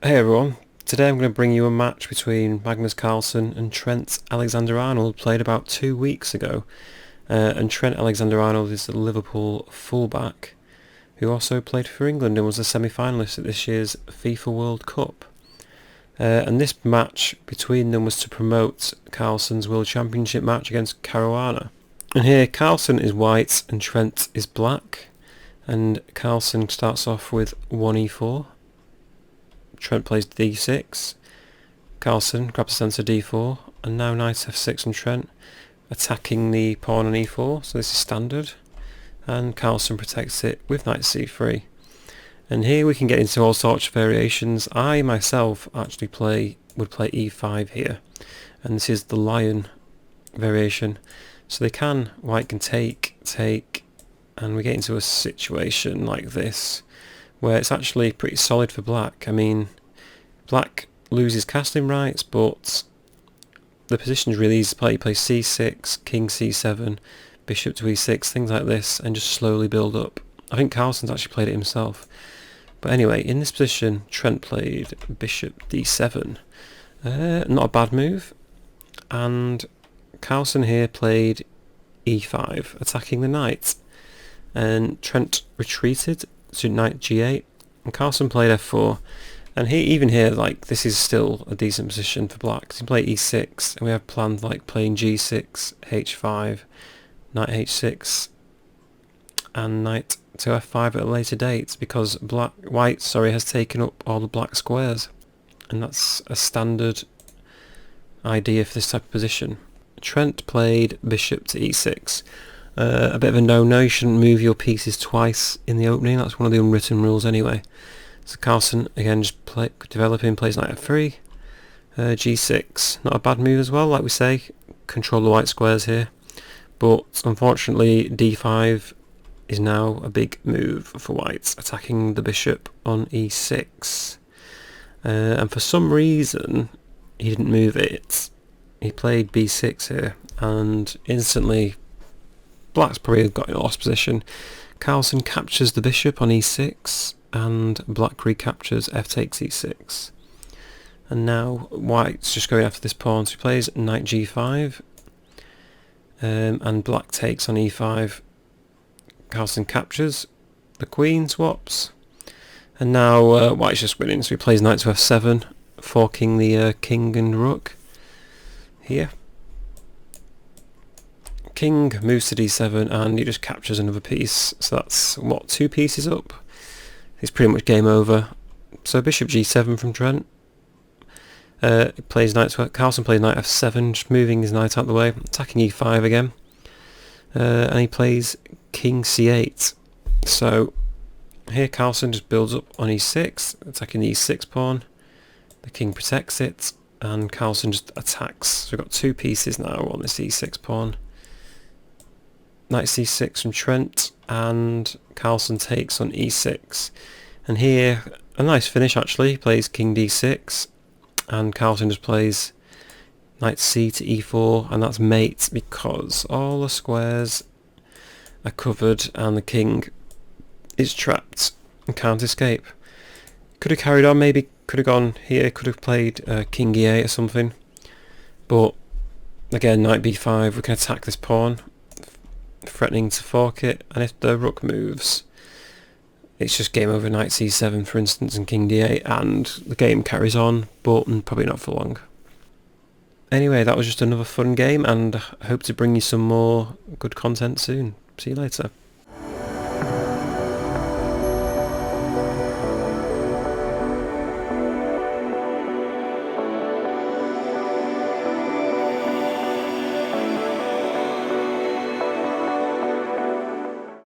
Hey everyone, today I'm going to bring you a match between Magnus Carlsen and Trent Alexander-Arnold played about 2 weeks ago. And Trent Alexander-Arnold is the Liverpool fullback who also played for England and was a semi-finalist at this year's FIFA World Cup. And this match between them was to promote Carlsen's World Championship match against Caruana. And here Carlsen is white and Trent is black, and Carlsen starts off with 1e4. Trent plays d6, Carlsen grabs the centre d4, and now knight f6 from Trent, attacking the pawn on e4, so this is standard, and Carlsen protects it with knight c3. And here we can get into all sorts of variations. I myself actually would play e5 here, and this is the lion variation. So white can take, and we get into a situation like this, where it's actually pretty solid for black. I mean, black loses castling rights, but the position's really easy to play. You play c6, king c7, bishop to e6, things like this, and just slowly build up. I think Carlsen's actually played it himself. But anyway, in this position, Trent played bishop d7. Not a bad move. And Carlsen here played e5, attacking the knight. And Trent retreated to knight g8, and Carlsen played f4. And even here, like, this is still a decent position for black. So you play e6, and we have plans like playing g6, h5, knight h6, and knight to f5 at a later date, because white has taken up all the black squares, and that's a standard idea for this type of position. Trent played bishop to e6. A bit of a no-no, you shouldn't move your pieces twice in the opening, that's one of the unwritten rules anyway. So Carlsen, again, just developing, plays knight f3, g6, not a bad move as well, like we say, control the white squares here. But unfortunately d5 is now a big move for white, attacking the bishop on e6. And for some reason, he didn't move it. He played b6 here, and instantly black's probably got in a lost position. Carlsen captures the bishop on e6, and black recaptures f takes e6. And now white's just going after this pawn, so he plays knight g5, and black takes on e5. Carlsen captures, the queen swaps, and now white's just winning, so he plays knight to f7, forking the king and rook here. King moves to d7, and he just captures another piece, so that's, what, 2 pieces up? It's pretty much game over. So bishop g7 from Trent. Carlsen plays knight f7, just moving his knight out of the way, attacking e5 again. And he plays king c8. So here Carlsen just builds up on e6, attacking the e6 pawn. The king protects it, and Carlsen just attacks. So we've got 2 pieces now on this e6 pawn. Knight c6 from Trent, and Carlsen takes on e6. And here, a nice finish actually, he plays king d6, and Carlsen just plays knight c to e4, and that's mate because all the squares are covered and the king is trapped and can't escape. Could have carried on, maybe could have gone here, could have played king e8 or something, but again, knight b5, we can attack this pawn, threatening to fork it, and if the rook moves, it's just game over, knight c7 for instance, and king d8, and the game carries on, but probably not for long. Anyway, that was just another fun game, and I hope to bring you some more good content soon. See you later.